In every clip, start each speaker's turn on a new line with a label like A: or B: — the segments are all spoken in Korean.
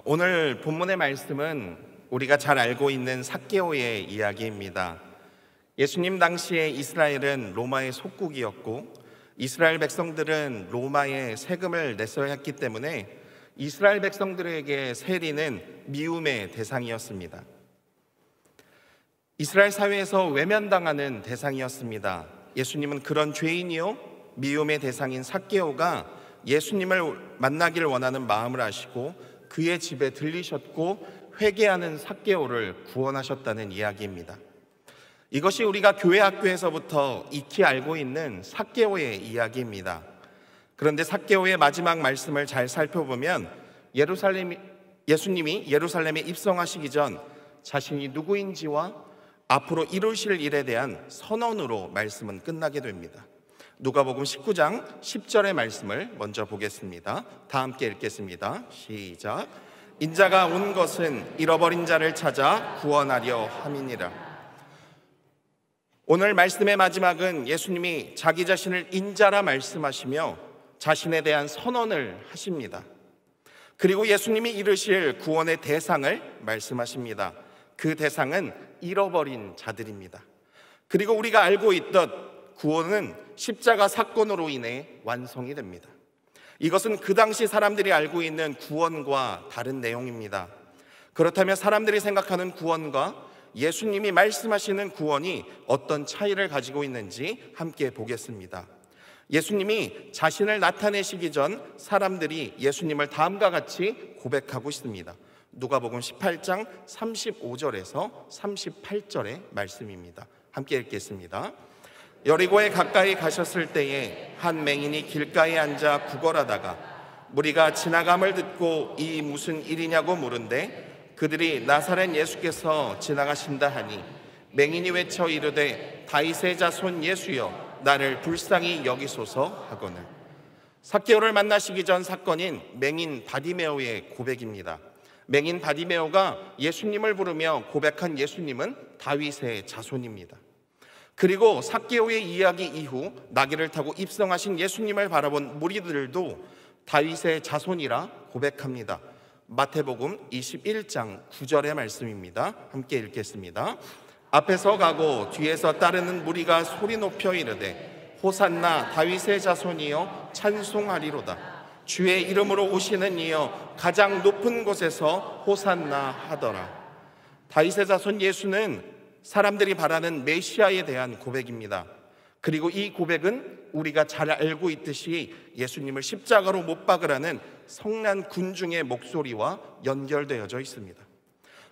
A: 오늘 본문의 말씀은 우리가 잘 알고 있는 삭개오의 이야기입니다. 예수님 당시에 이스라엘은 로마의 속국이었고 이스라엘 백성들은 로마에 세금을 냈어야 했기 때문에 이스라엘 백성들에게 세리는 미움의 대상이었습니다. 이스라엘 사회에서 외면당하는 대상이었습니다. 예수님은 그런 죄인이요 미움의 대상인 삭개오가 예수님을 만나기를 원하는 마음을 아시고 그의 집에 들리셨고 회개하는 삭개오를 구원하셨다는 이야기입니다. 이것이 우리가 교회 학교에서부터 익히 알고 있는 삭개오의 이야기입니다. 그런데 삭개오의 마지막 말씀을 잘 살펴보면 예수님이 예루살렘에 입성하시기 전 자신이 누구인지와 앞으로 이루실 일에 대한 선언으로 말씀은 끝나게 됩니다. 누가복음 19장 10절의 말씀을 먼저 보겠습니다. 다 함께 읽겠습니다. 시작. 인자가 온 것은 잃어버린 자를 찾아 구원하려 함이니라. 오늘 말씀의 마지막은 예수님이 자기 자신을 인자라 말씀하시며 자신에 대한 선언을 하십니다. 그리고 예수님이 이루실 구원의 대상을 말씀하십니다. 그 대상은 잃어버린 자들입니다. 그리고 우리가 알고 있던 구원은 십자가 사건으로 인해 완성이 됩니다. 이것은 그 당시 사람들이 알고 있는 구원과 다른 내용입니다. 그렇다면 사람들이 생각하는 구원과 예수님이 말씀하시는 구원이 어떤 차이를 가지고 있는지 함께 보겠습니다. 예수님이 자신을 나타내시기 전 사람들이 예수님을 다음과 같이 고백하고 있습니다. 누가복음 18장 35절에서 38절의 말씀입니다. 함께 읽겠습니다. 여리고에 가까이 가셨을 때에 한 맹인이 길가에 앉아 구걸하다가 무리가 지나감을 듣고 이 무슨 일이냐고 물은데 그들이 나사렛 예수께서 지나가신다 하니 맹인이 외쳐 이르되 다윗의 자손 예수여 나를 불쌍히 여기소서 하거늘. 삭개오를 만나시기 전 사건인 맹인 바디메오의 고백입니다. 맹인 바디메오가 예수님을 부르며 고백한 예수님은 다윗의 자손입니다. 그리고 삭개오의 이야기 이후 나귀를 타고 입성하신 예수님을 바라본 무리들도 다윗의 자손이라 고백합니다. 마태복음 21장 9절의 말씀입니다. 함께 읽겠습니다. 앞에서 가고 뒤에서 따르는 무리가 소리 높여 이르되 호산나 다윗의 자손이여 찬송하리로다. 주의 이름으로 오시는 이여 가장 높은 곳에서 호산나 하더라. 다윗의 자손 예수는 사람들이 바라는 메시아에 대한 고백입니다. 그리고 이 고백은 우리가 잘 알고 있듯이 예수님을 십자가로 못 박으라는 성난 군중의 목소리와 연결되어져 있습니다.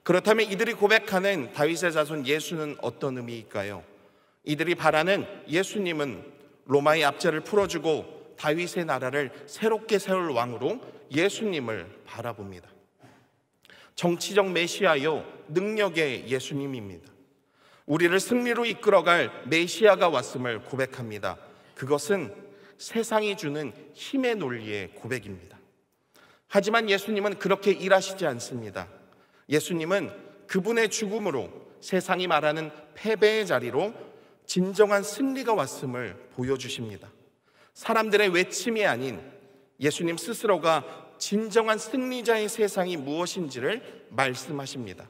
A: 그렇다면 이들이 고백하는 다윗의 자손 예수는 어떤 의미일까요? 이들이 바라는 예수님은 로마의 압제를 풀어주고 다윗의 나라를 새롭게 세울 왕으로 예수님을 바라봅니다. 정치적 메시아요 능력의 예수님입니다. 우리를 승리로 이끌어갈 메시아가 왔음을 고백합니다. 그것은 세상이 주는 힘의 논리의 고백입니다. 하지만 예수님은 그렇게 일하시지 않습니다. 예수님은 그분의 죽음으로 세상이 말하는 패배의 자리로 진정한 승리가 왔음을 보여주십니다. 사람들의 외침이 아닌 예수님 스스로가 진정한 승리자의 세상이 무엇인지를 말씀하십니다.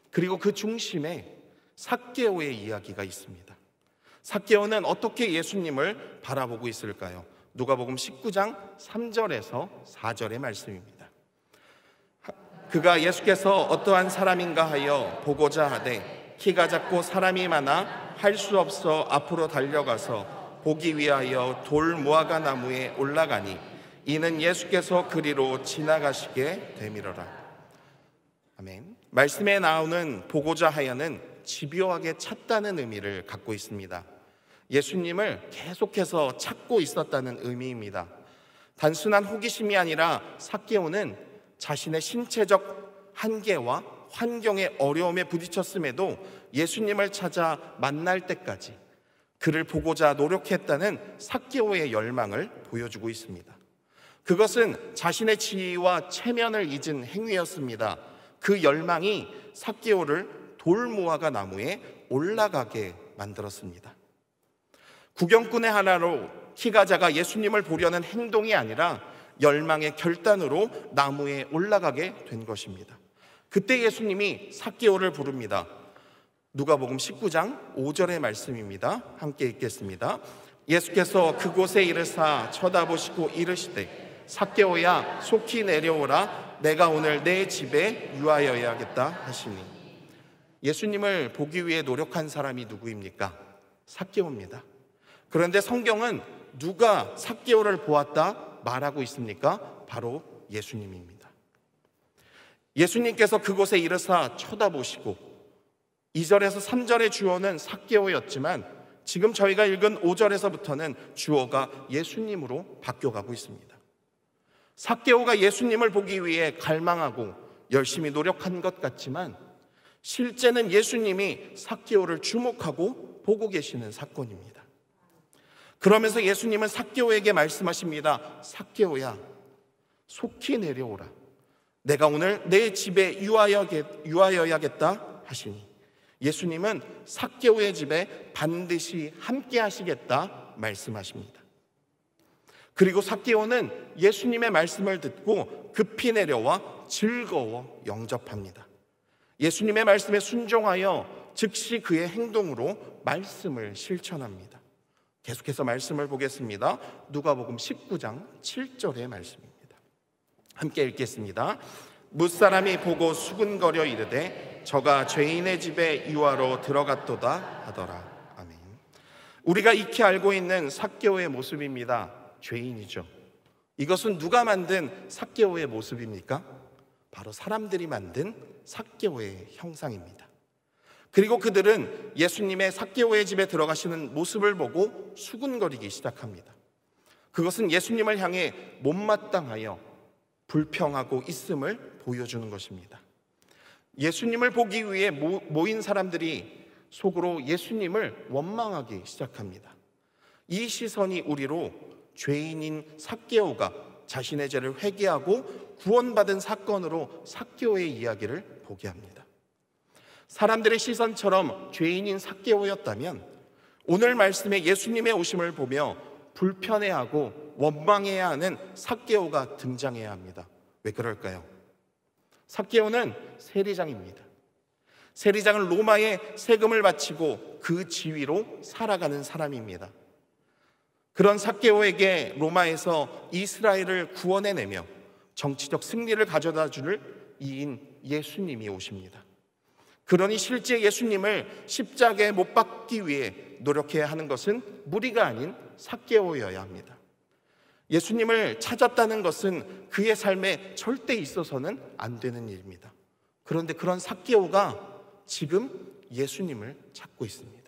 A: 그리고 그 중심에 삭개오의 이야기가 있습니다. 삭개오는 어떻게 예수님을 바라보고 있을까요? 누가복음 19장 3절에서 4절의 말씀입니다. 그가 예수께서 어떠한 사람인가 하여 보고자 하되 키가 작고 사람이 많아 할 수 없어 앞으로 달려가서 보기 위하여 돌 무화과 나무에 올라가니 이는 예수께서 그리로 지나가시게 되밀어라. 아멘. 말씀에 나오는 보고자 하여는 집요하게 찾다는 의미를 갖고 있습니다. 예수님을 계속해서 찾고 있었다는 의미입니다. 단순한 호기심이 아니라 삭개오는 자신의 신체적 한계와 환경의 어려움에 부딪혔음에도 예수님을 찾아 만날 때까지 그를 보고자 노력했다는 삭개오의 열망을 보여주고 있습니다. 그것은 자신의 지위와 체면을 잊은 행위였습니다. 그 열망이 삭개오를 돌무화과 나무에 올라가게 만들었습니다. 구경꾼의 하나로 키가 작아 예수님을 보려는 행동이 아니라 열망의 결단으로 나무에 올라가게 된 것입니다. 그때 예수님이 삭개오를 부릅니다. 누가복음 19장 5절의 말씀입니다. 함께 읽겠습니다. 예수께서 그곳에 이르사 쳐다보시고 이르시되 삭개오야 속히 내려오라 내가 오늘 내 집에 유하여야겠다 하시니. 예수님을 보기 위해 노력한 사람이 누구입니까? 삭개오입니다. 그런데 성경은 누가 삭개오를 보았다 말하고 있습니까? 바로 예수님입니다. 예수님께서 그곳에 이르사 쳐다보시고, 2절에서 3절의 주어는 삭개오였지만 지금 저희가 읽은 5절에서부터는 주어가 예수님으로 바뀌어가고 있습니다. 삭개오가 예수님을 보기 위해 갈망하고 열심히 노력한 것 같지만 실제는 예수님이 삭개오를 주목하고 보고 계시는 사건입니다. 그러면서 예수님은 삭개오에게 말씀하십니다. 삭개오야, 속히 내려오라. 내가 오늘 내 집에 유하여야겠다 하시니, 예수님은 삭개오의 집에 반드시 함께 하시겠다 말씀하십니다. 그리고 삭개오는 예수님의 말씀을 듣고 급히 내려와 즐거워 영접합니다. 예수님의 말씀에 순종하여 즉시 그의 행동으로 말씀을 실천합니다. 계속해서 말씀을 보겠습니다. 누가복음 19장 7절의 말씀입니다. 함께 읽겠습니다. 뭇사람이 보고 수군거려 이르되 저가 죄인의 집에 유하러 들어갔도다 하더라. 아멘. 우리가 익히 알고 있는 삭개오의 모습입니다. 죄인이죠. 이것은 누가 만든 삭개오의 모습입니까? 바로 사람들이 만든 삭개오의 형상입니다. 그리고 그들은 예수님의 삭개오의 집에 들어가시는 모습을 보고 수군거리기 시작합니다. 그것은 예수님을 향해 못마땅하여 불평하고 있음을 보여주는 것입니다. 예수님을 보기 위해 모인 사람들이 속으로 예수님을 원망하기 시작합니다. 이 시선이 우리로 죄인인 삭개오가 자신의 죄를 회개하고 구원받은 사건으로 삭개오의 이야기를 보게 합니다. 사람들의 시선처럼 죄인인 삭개오였다면 오늘 말씀에 예수님의 오심을 보며 불편해하고 원망해야 하는 삭개오가 등장해야 합니다. 왜 그럴까요? 삭개오는 세리장입니다. 세리장은 로마에 세금을 바치고 그 지위로 살아가는 사람입니다. 그런 삭개오에게 로마에서 이스라엘을 구원해내며 정치적 승리를 가져다 줄 이인 예수님이 오십니다. 그러니 실제 예수님을 십자가에 못 박기 위해 노력해야 하는 것은 무리가 아닌 삭개오여야 합니다. 예수님을 찾았다는 것은 그의 삶에 절대 있어서는 안 되는 일입니다. 그런데 그런 삭개오가 지금 예수님을 찾고 있습니다.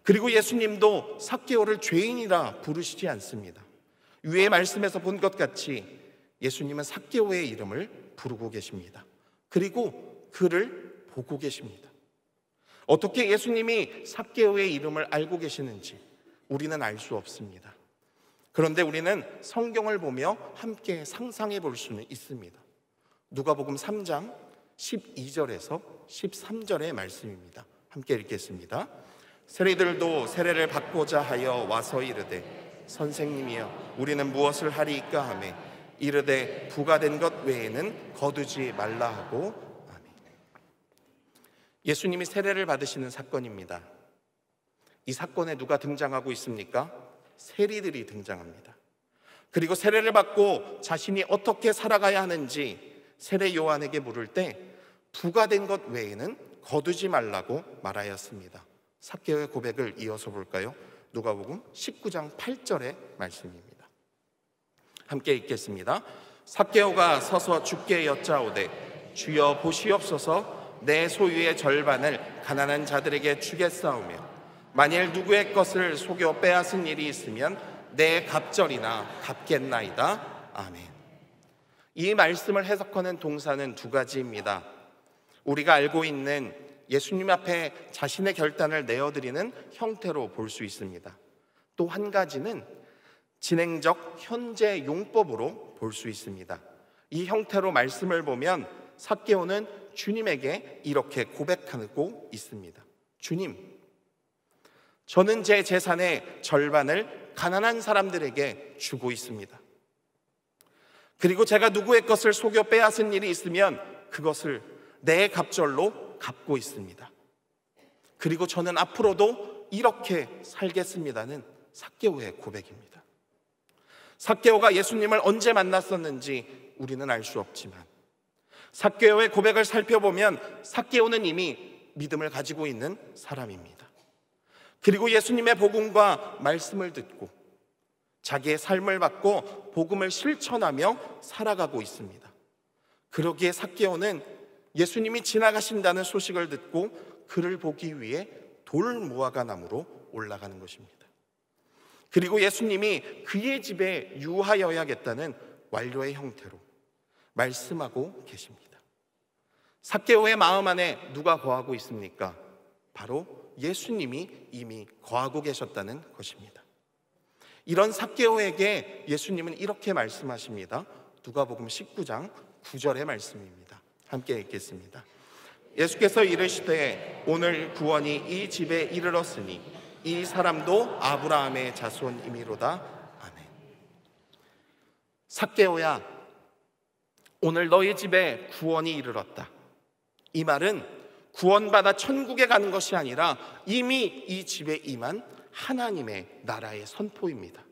A: 그리고 예수님도 삭개오를 죄인이라 부르시지 않습니다. 위의 말씀에서 본 것 같이 예수님은 삭개오의 이름을 부르고 계십니다. 그리고 그를 보고 계십니다. 어떻게 예수님이 삭개오의 이름을 알고 계시는지 우리는 알 수 없습니다. 그런데 우리는 성경을 보며 함께 상상해 볼 수는 있습니다. 누가복음 3장 12절에서 13절의 말씀입니다. 함께 읽겠습니다. 세리들도 세례를 받고자 하여 와서 이르되 선생님이여 우리는 무엇을 하리이까 하매 이르되 부가 된 것 외에는 거두지 말라 하고. 아멘. 예수님이 세례를 받으시는 사건입니다. 이 사건에 누가 등장하고 있습니까? 세리들이 등장합니다. 그리고 세례를 받고 자신이 어떻게 살아가야 하는지 세례 요한에게 물을 때 부가 된 것 외에는 거두지 말라고 말하였습니다. 삭개오의 고백을 이어서 볼까요? 누가복음 19장 8절의 말씀입니다. 함께 읽겠습니다. 삭개오가 서서 주께 여짜오되 주여 보시옵소서 내 소유의 절반을 가난한 자들에게 주겠사오며 만일 누구의 것을 속여 빼앗은 일이 있으면 내 갑절이나 갚겠나이다. 아멘. 이 말씀을 해석하는 동사는 두 가지입니다. 우리가 알고 있는 예수님 앞에 자신의 결단을 내어드리는 형태로 볼 수 있습니다. 또 한 가지는 진행적 현재 용법으로 볼 수 있습니다. 이 형태로 말씀을 보면 삭개오는 주님에게 이렇게 고백하고 있습니다. 주님, 저는 제 재산의 절반을 가난한 사람들에게 주고 있습니다. 그리고 제가 누구의 것을 속여 빼앗은 일이 있으면 그것을 내 갑절로 갚고 있습니다. 그리고 저는 앞으로도 이렇게 살겠습니다는 삭개오의 고백입니다. 삭개오가 예수님을 언제 만났었는지 우리는 알 수 없지만 삭개오의 고백을 살펴보면 삭개오는 이미 믿음을 가지고 있는 사람입니다. 그리고 예수님의 복음과 말씀을 듣고 자기의 삶을 받고 복음을 실천하며 살아가고 있습니다. 그러기에 삭개오는 예수님이 지나가신다는 소식을 듣고 그를 보기 위해 돌무화과나무로 올라가는 것입니다. 그리고 예수님이 그의 집에 유하여야겠다는 완료의 형태로 말씀하고 계십니다. 삭개오의 마음 안에 누가 거하고 있습니까? 바로 예수님이 이미 거하고 계셨다는 것입니다. 이런 삭개오에게 예수님은 이렇게 말씀하십니다. 누가복음 19장 9절의 말씀입니다. 함께 읽겠습니다. 예수께서 이르시되 오늘 구원이 이 집에 이르렀으니 이 사람도 아브라함의 자손이미로다. 아멘. 삭개오야, 오늘 너희 집에 구원이 이르렀다. 이 말은 구원받아 천국에 가는 것이 아니라 이미 이 집에 임한 하나님의 나라의 선포입니다.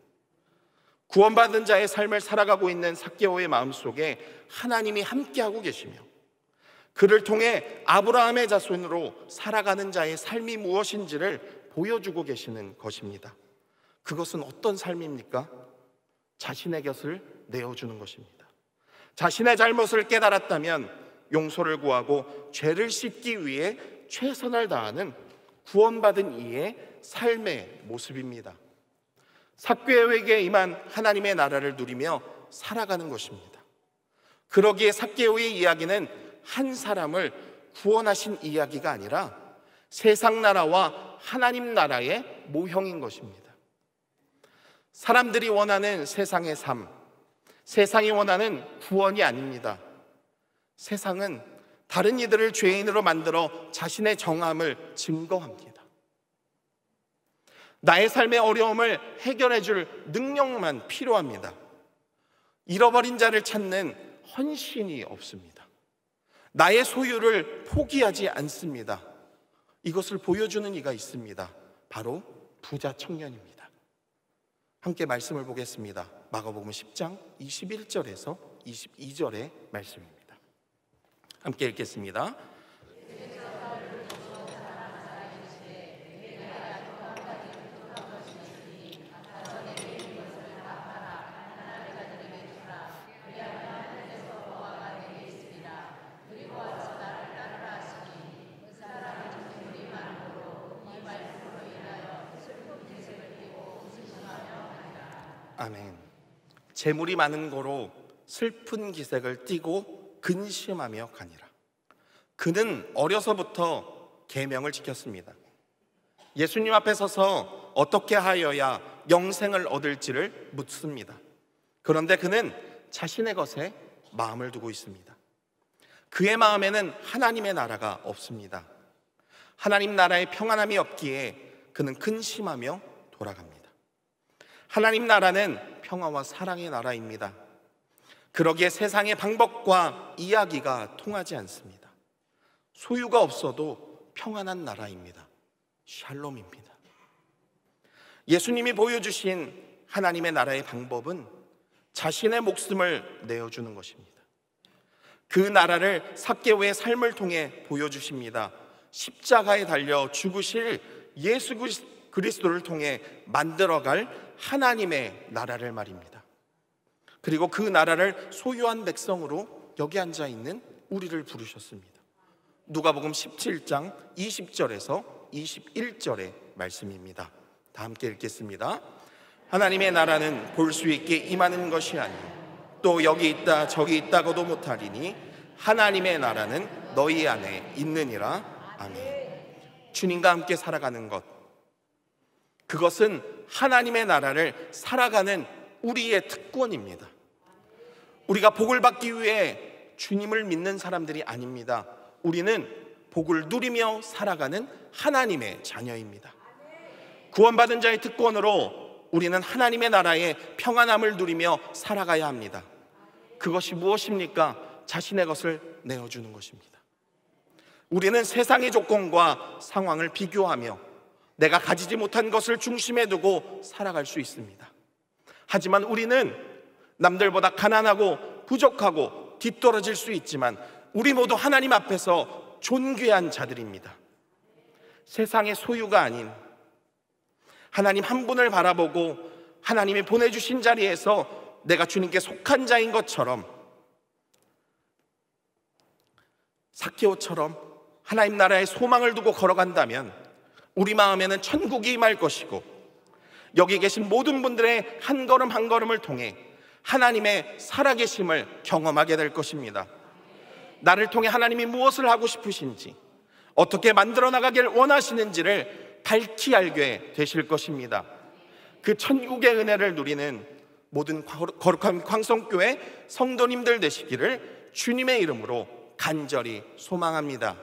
A: 구원받은 자의 삶을 살아가고 있는 삭개오의 마음속에 하나님이 함께하고 계시며 그를 통해 아브라함의 자손으로 살아가는 자의 삶이 무엇인지를 보여주고 계시는 것입니다. 그것은 어떤 삶입니까? 자신의 것을 내어주는 것입니다. 자신의 잘못을 깨달았다면 용서를 구하고 죄를 씻기 위해 최선을 다하는 구원받은 이의 삶의 모습입니다. 삭개오에게 임한 하나님의 나라를 누리며 살아가는 것입니다. 그러기에 삭개오의 이야기는 한 사람을 구원하신 이야기가 아니라 세상 나라와 하나님 나라의 모형인 것입니다. 사람들이 원하는 세상의 삶, 세상이 원하는 구원이 아닙니다. 세상은 다른 이들을 죄인으로 만들어 자신의 정함을 증거합니다. 나의 삶의 어려움을 해결해 줄 능력만 필요합니다. 잃어버린 자를 찾는 헌신이 없습니다. 나의 소유를 포기하지 않습니다. 이것을 보여주는 이가 있습니다. 바로 부자 청년입니다. 함께 말씀을 보겠습니다. 마가복음 10장 21절에서 22절의 말씀입니다. 함께 읽겠습니다. 아멘. 재물이 많은 거로 슬픈 기색을 띠고 근심하며 가니라. 그는 어려서부터 계명을 지켰습니다. 예수님 앞에 서서 어떻게 하여야 영생을 얻을지를 묻습니다. 그런데 그는 자신의 것에 마음을 두고 있습니다. 그의 마음에는 하나님의 나라가 없습니다. 하나님 나라의 평안함이 없기에 그는 근심하며 돌아갑니다. 하나님 나라는 평화와 사랑의 나라입니다. 그러기에 세상의 방법과 이야기가 통하지 않습니다. 소유가 없어도 평안한 나라입니다. 샬롬입니다. 예수님이 보여주신 하나님의 나라의 방법은 자신의 목숨을 내어주는 것입니다. 그 나라를 삭개오의 삶을 통해 보여주십니다. 십자가에 달려 죽으실 예수 그리스도를 통해 만들어갈 하나님의 나라를 말입니다. 그리고 그 나라를 소유한 백성으로 여기 앉아있는 우리를 부르셨습니다. 누가복음 17장 20절에서 21절의 말씀입니다. 다 함께 읽겠습니다. 하나님의 나라는 볼 수 있게 임하는 것이 아니요 또 여기 있다 저기 있다고도 못하리니 하나님의 나라는 너희 안에 있느니라. 아멘. 주님과 함께 살아가는 것, 그것은 하나님의 나라를 살아가는 우리의 특권입니다. 우리가 복을 받기 위해 주님을 믿는 사람들이 아닙니다. 우리는 복을 누리며 살아가는 하나님의 자녀입니다. 구원받은 자의 특권으로 우리는 하나님의 나라의 평안함을 누리며 살아가야 합니다. 그것이 무엇입니까? 자신의 것을 내어주는 것입니다. 우리는 세상의 조건과 상황을 비교하며 내가 가지지 못한 것을 중심에 두고 살아갈 수 있습니다. 하지만 우리는 남들보다 가난하고 부족하고 뒤떨어질 수 있지만 우리 모두 하나님 앞에서 존귀한 자들입니다. 세상의 소유가 아닌 하나님 한 분을 바라보고 하나님이 보내주신 자리에서 내가 주님께 속한 자인 것처럼, 삭개오처럼 하나님 나라의 소망을 두고 걸어간다면 우리 마음에는 천국이 임할 것이고, 여기 계신 모든 분들의 한 걸음 한 걸음을 통해 하나님의 살아계심을 경험하게 될 것입니다. 나를 통해 하나님이 무엇을 하고 싶으신지, 어떻게 만들어 나가길 원하시는지를 밝히 알게 되실 것입니다. 그 천국의 은혜를 누리는 모든 거룩한 광성교회 성도님들 되시기를 주님의 이름으로 간절히 소망합니다.